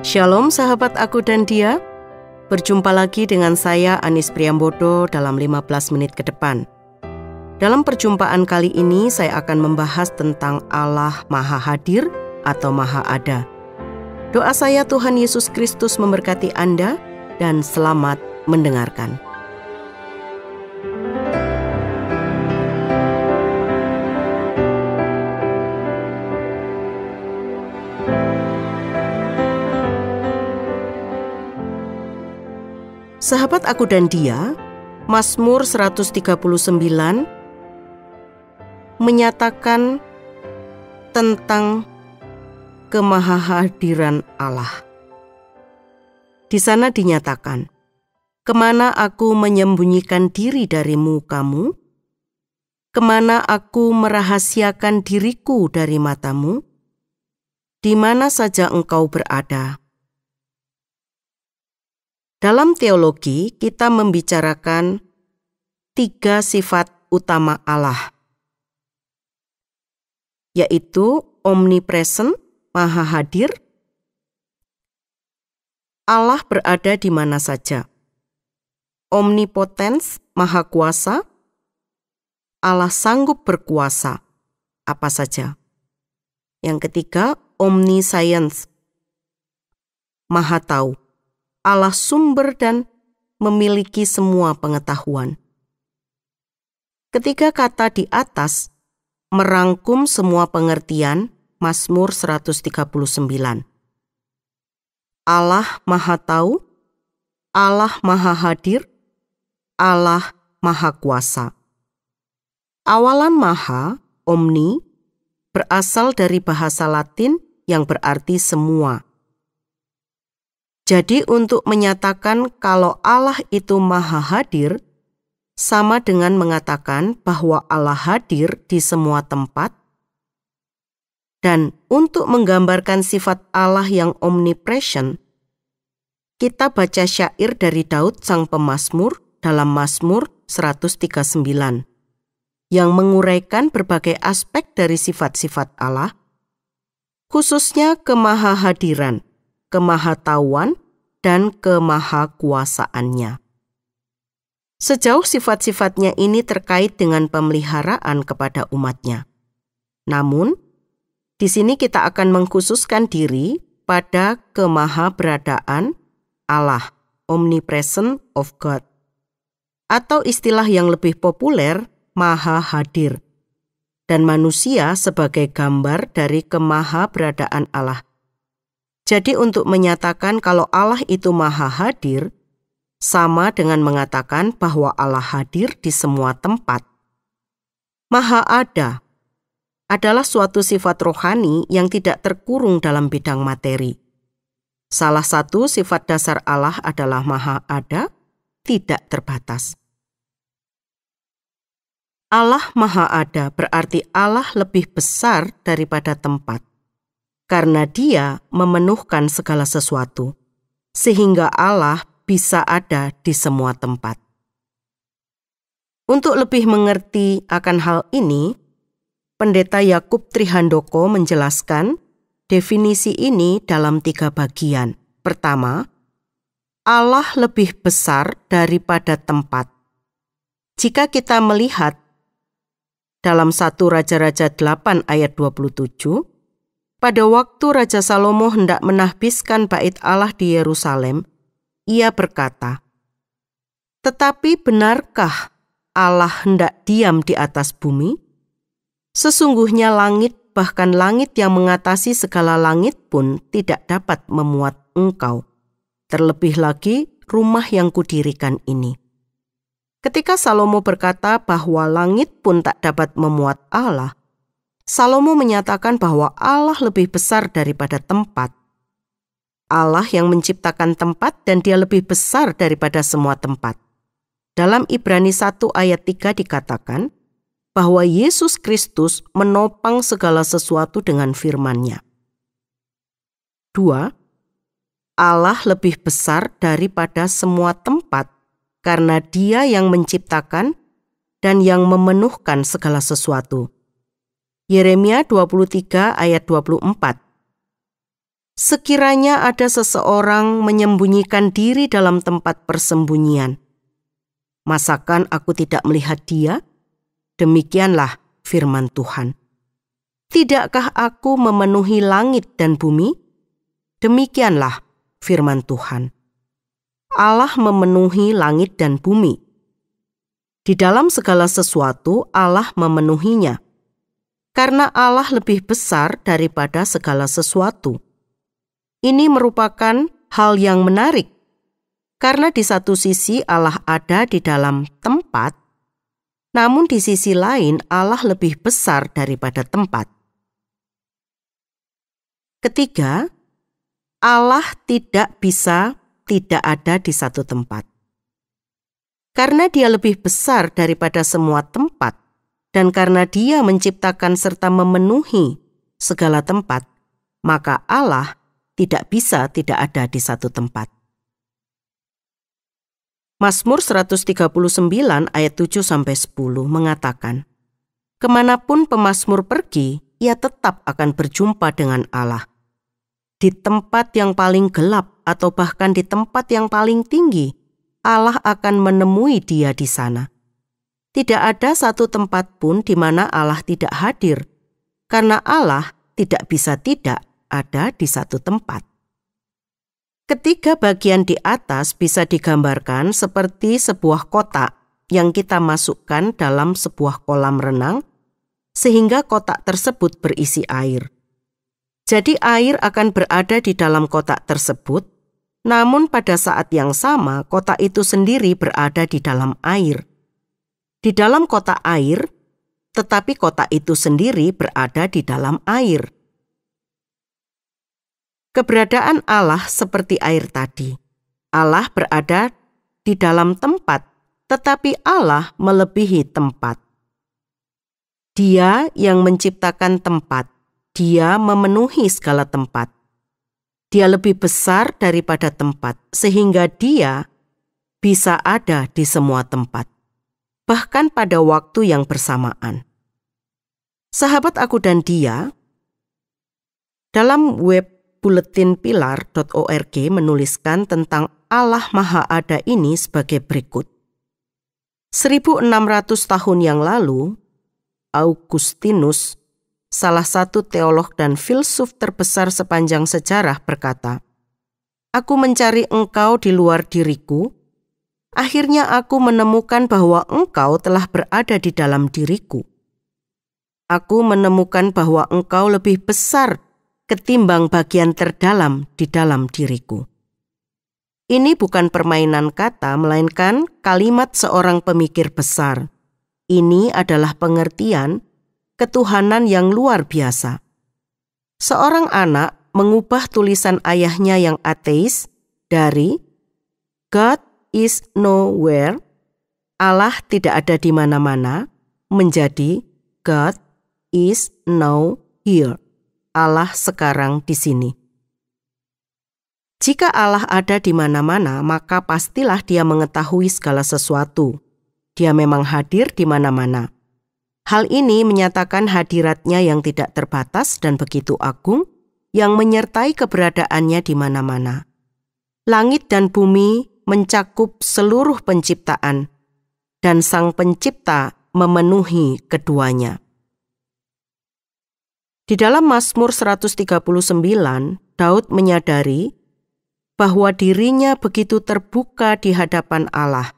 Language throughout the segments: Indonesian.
Shalom sahabat Aku dan Dia. Berjumpa lagi dengan saya Anis Priambodo dalam 15 menit ke depan. Dalam perjumpaan kali ini saya akan membahas tentang Allah Maha Hadir atau Maha Ada. Doa saya Tuhan Yesus Kristus memberkati Anda dan selamat mendengarkan. Sahabat Aku dan Dia, Mazmur 139 menyatakan tentang kemahahadiran Allah. Di sana dinyatakan, "Kemana aku menyembunyikan diri dari mukamu? Kemana aku merahasiakan diriku dari matamu? Di mana saja engkau berada?" Dalam teologi, kita membicarakan 3 sifat utama Allah, yaitu omnipresent, maha hadir. Allah berada di mana saja. Omnipotens, maha kuasa. Allah sanggup berkuasa, apa saja. Yang ketiga, omniscience, maha tahu. Allah sumber dan memiliki semua pengetahuan. Ketiga kata di atas merangkum semua pengertian Mazmur 139. Allah Maha Tahu, Allah Maha Hadir, Allah Maha Kuasa. Awalan maha, omni, berasal dari bahasa Latin yang berarti semua. Jadi untuk menyatakan kalau Allah itu maha hadir, sama dengan mengatakan bahwa Allah hadir di semua tempat. Dan untuk menggambarkan sifat Allah yang omnipresent, kita baca syair dari Daud sang pemazmur dalam Mazmur 139, yang menguraikan berbagai aspek dari sifat-sifat Allah, khususnya kemahahadiran, kemahatauan, dan kemahakuasaannya. Sejauh sifat-sifatnya ini terkait dengan pemeliharaan kepada umatnya. Namun, di sini kita akan mengkhususkan diri pada kemahaberadaan Allah, omnipresent of God, atau istilah yang lebih populer, maha hadir, dan manusia sebagai gambar dari kemahaberadaan Allah. Jadi untuk menyatakan kalau Allah itu maha hadir, sama dengan mengatakan bahwa Allah hadir di semua tempat. Maha ada adalah suatu sifat rohani yang tidak terkurung dalam bidang materi. Salah satu sifat dasar Allah adalah maha ada, tidak terbatas. Allah maha ada berarti Allah lebih besar daripada tempat. Karena Dia memenuhkan segala sesuatu, sehingga Allah bisa ada di semua tempat. Untuk lebih mengerti akan hal ini, Pendeta Yakub Trihandoko menjelaskan definisi ini dalam 3 bagian. Pertama, Allah lebih besar daripada tempat. Jika kita melihat dalam 1 Raja-Raja 8 ayat 27, pada waktu Raja Salomo hendak menahbiskan bait Allah di Yerusalem, ia berkata, "Tetapi benarkah Allah hendak diam di atas bumi? Sesungguhnya langit, bahkan langit yang mengatasi segala langit pun tidak dapat memuat Engkau. Terlebih lagi rumah yang kudirikan ini." Ketika Salomo berkata bahwa langit pun tak dapat memuat Allah, Salomo menyatakan bahwa Allah lebih besar daripada tempat. Allah yang menciptakan tempat dan Dia lebih besar daripada semua tempat. Dalam Ibrani 1 ayat 3 dikatakan bahwa Yesus Kristus menopang segala sesuatu dengan firman-Nya. 2. Allah lebih besar daripada semua tempat karena Dia yang menciptakan dan yang memenuhkan segala sesuatu. Yeremia 23 ayat 24. Sekiranya ada seseorang menyembunyikan diri dalam tempat persembunyian, masakan aku tidak melihat dia? Demikianlah firman Tuhan. Tidakkah aku memenuhi langit dan bumi? Demikianlah firman Tuhan. Allah memenuhi langit dan bumi. Di dalam segala sesuatu Allah memenuhinya. Karena Allah lebih besar daripada segala sesuatu. Ini merupakan hal yang menarik. Karena di satu sisi Allah ada di dalam tempat, namun di sisi lain Allah lebih besar daripada tempat. Ketiga, Allah tidak bisa tidak ada di satu tempat. Karena Dia lebih besar daripada semua tempat, dan karena Dia menciptakan serta memenuhi segala tempat, maka Allah tidak bisa tidak ada di satu tempat. Mazmur 139 ayat 7-10 mengatakan, kemanapun pemazmur pergi, ia tetap akan berjumpa dengan Allah. Di tempat yang paling gelap atau bahkan di tempat yang paling tinggi, Allah akan menemui dia di sana. Tidak ada satu tempat pun di mana Allah tidak hadir, karena Allah tidak bisa tidak ada di satu tempat. Ketiga bagian di atas bisa digambarkan seperti sebuah kotak yang kita masukkan dalam sebuah kolam renang, sehingga kotak tersebut berisi air. Jadi air akan berada di dalam kotak tersebut, namun pada saat yang sama kotak itu sendiri berada di dalam air. Di dalam kotak air, tetapi kotak itu sendiri berada di dalam air. Keberadaan Allah seperti air tadi. Allah berada di dalam tempat, tetapi Allah melebihi tempat. Dia yang menciptakan tempat, Dia memenuhi segala tempat. Dia lebih besar daripada tempat, sehingga Dia bisa ada di semua tempat, bahkan pada waktu yang bersamaan. Sahabat aku dan dia, dalam web buletinpilar.org menuliskan tentang Allah Maha Ada ini sebagai berikut. 1600 tahun yang lalu, Augustinus, salah satu teolog dan filsuf terbesar sepanjang sejarah, berkata, "Aku mencari engkau di luar diriku, akhirnya aku menemukan bahwa engkau telah berada di dalam diriku. Aku menemukan bahwa engkau lebih besar ketimbang bagian terdalam di dalam diriku." Ini bukan permainan kata, melainkan kalimat seorang pemikir besar. Ini adalah pengertian ketuhanan yang luar biasa. Seorang anak mengubah tulisan ayahnya yang ateis dari God is nowhere, Allah tidak ada di mana-mana, menjadi God is now here, Allah sekarang di sini. Jika Allah ada di mana-mana, maka pastilah Dia mengetahui segala sesuatu. Dia memang hadir di mana-mana. Hal ini menyatakan hadiratnya yang tidak terbatas dan begitu agung, yang menyertai keberadaannya di mana-mana. Langit dan bumi mencakup seluruh penciptaan, dan Sang Pencipta memenuhi keduanya. Di dalam Mazmur 139, Daud menyadari bahwa dirinya begitu terbuka di hadapan Allah.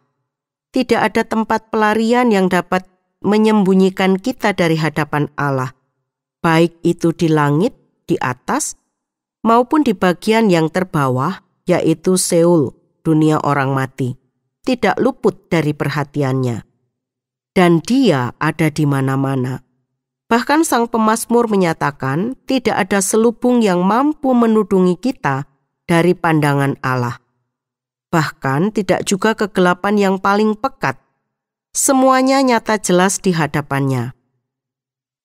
Tidak ada tempat pelarian yang dapat menyembunyikan kita dari hadapan Allah, baik itu di langit, di atas, maupun di bagian yang terbawah, yaitu Seol, dunia orang mati. Tidak luput dari perhatiannya. Dan Dia ada di mana-mana. Bahkan sang pemazmur menyatakan tidak ada selubung yang mampu menudungi kita dari pandangan Allah. Bahkan tidak juga kegelapan yang paling pekat. Semuanya nyata jelas di hadapannya.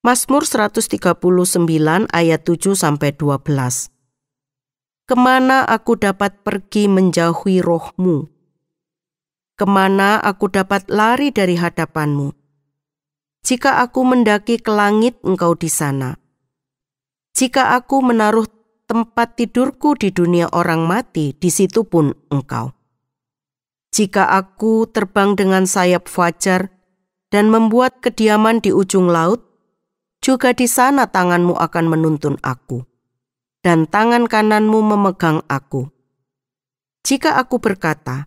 Mazmur 139 ayat 7-12. Kemana aku dapat pergi menjauhi roh-Mu? Kemana aku dapat lari dari hadapan-Mu? Jika aku mendaki ke langit, Engkau di sana. Jika aku menaruh tempat tidurku di dunia orang mati, di situ pun Engkau. Jika aku terbang dengan sayap fajar dan membuat kediaman di ujung laut, juga di sana tangan-Mu akan menuntun aku, dan tangan kanan-Mu memegang aku. Jika aku berkata,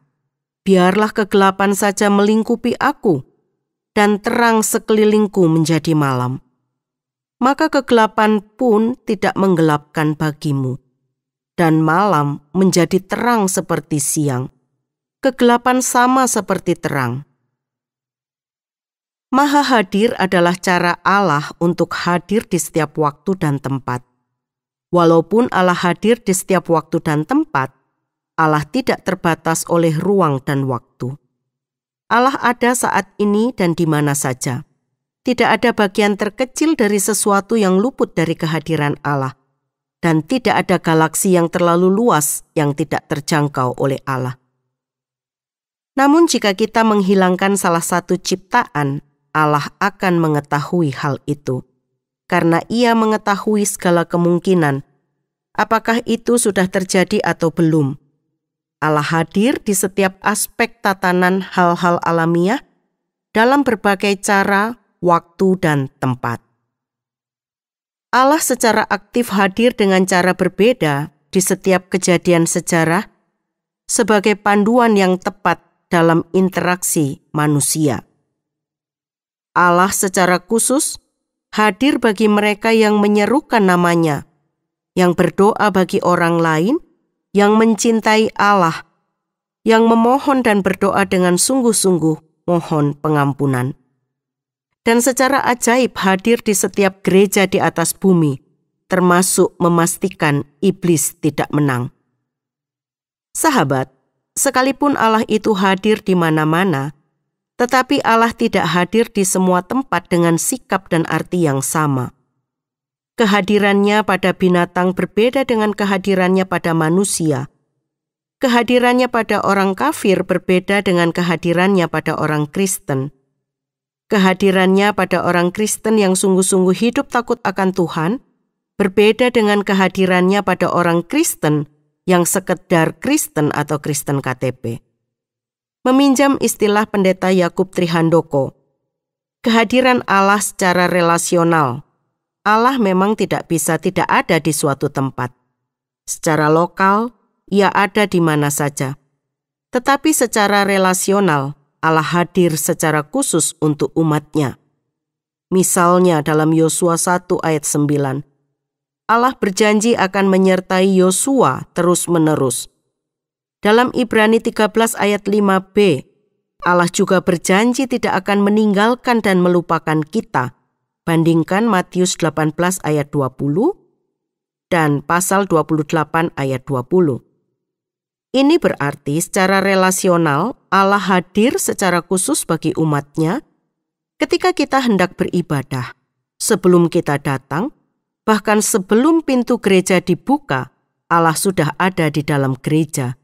biarlah kegelapan saja melingkupi aku, dan terang sekelilingku menjadi malam, maka kegelapan pun tidak menggelapkan bagimu, dan malam menjadi terang seperti siang, kegelapan sama seperti terang. Maha hadir adalah cara Allah untuk hadir di setiap waktu dan tempat. Walaupun Allah hadir di setiap waktu dan tempat, Allah tidak terbatas oleh ruang dan waktu. Allah ada saat ini dan di mana saja. Tidak ada bagian terkecil dari sesuatu yang luput dari kehadiran Allah, dan tidak ada galaksi yang terlalu luas yang tidak terjangkau oleh Allah. Namun jika kita menghilangkan salah satu ciptaan, Allah akan mengetahui hal itu, karena Ia mengetahui segala kemungkinan, apakah itu sudah terjadi atau belum. Allah hadir di setiap aspek tatanan hal-hal alamiah dalam berbagai cara, waktu, dan tempat. Allah secara aktif hadir dengan cara berbeda di setiap kejadian sejarah sebagai panduan yang tepat dalam interaksi manusia. Allah secara khusus hadir bagi mereka yang menyerukan nama-Nya, yang berdoa bagi orang lain, yang mencintai Allah, yang memohon dan berdoa dengan sungguh-sungguh mohon pengampunan. Dan secara ajaib hadir di setiap gereja di atas bumi, termasuk memastikan iblis tidak menang. Sahabat, sekalipun Allah itu hadir di mana-mana, tetapi Allah tidak hadir di semua tempat dengan sikap dan arti yang sama. Kehadirannya pada binatang berbeda dengan kehadirannya pada manusia. Kehadirannya pada orang kafir berbeda dengan kehadirannya pada orang Kristen. Kehadirannya pada orang Kristen yang sungguh-sungguh hidup takut akan Tuhan berbeda dengan kehadirannya pada orang Kristen yang sekedar Kristen atau Kristen KTP. Meminjam istilah Pendeta Yakub Trihandoko, kehadiran Allah secara relasional. Allah memang tidak bisa tidak ada di suatu tempat. Secara lokal, Ia ada di mana saja. Tetapi secara relasional, Allah hadir secara khusus untuk umat-Nya. Misalnya dalam Yosua 1 ayat 9, Allah berjanji akan menyertai Yosua terus-menerus. Dalam Ibrani 13 ayat 5b, Allah juga berjanji tidak akan meninggalkan dan melupakan kita. Bandingkan Matius 18 ayat 20 dan pasal 28 ayat 20. Ini berarti secara relasional Allah hadir secara khusus bagi umat-Nya ketika kita hendak beribadah. Sebelum kita datang, bahkan sebelum pintu gereja dibuka, Allah sudah ada di dalam gereja,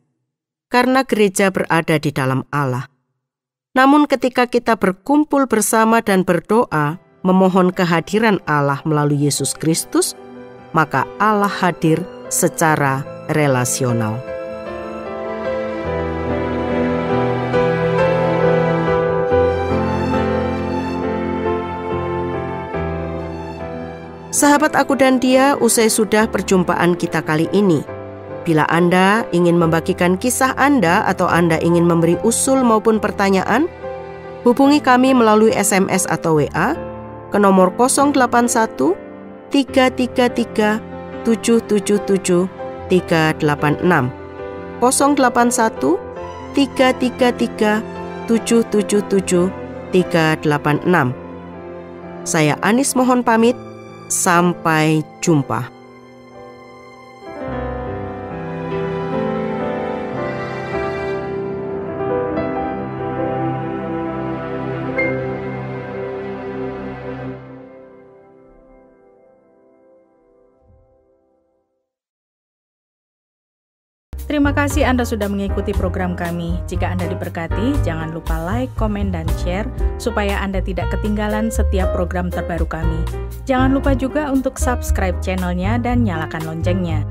karena gereja berada di dalam Allah. Namun ketika kita berkumpul bersama dan berdoa, memohon kehadiran Allah melalui Yesus Kristus, maka Allah hadir secara relasional. Sahabat Aku dan Dia, usai sudah perjumpaan kita kali ini. Bila Anda ingin membagikan kisah Anda atau Anda ingin memberi usul maupun pertanyaan, hubungi kami melalui SMS atau WA ke nomor 081 333 777 386 081 333 777 386. Saya Anis mohon pamit. Sampai jumpa. Terima kasih Anda sudah mengikuti program kami. Jika Anda diberkati, jangan lupa like, komen, dan share supaya Anda tidak ketinggalan setiap program terbaru kami. Jangan lupa juga untuk subscribe channelnya dan nyalakan loncengnya.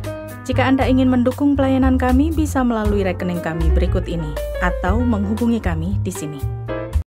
Jika Anda ingin mendukung pelayanan kami, bisa melalui rekening kami berikut ini, atau menghubungi kami di sini.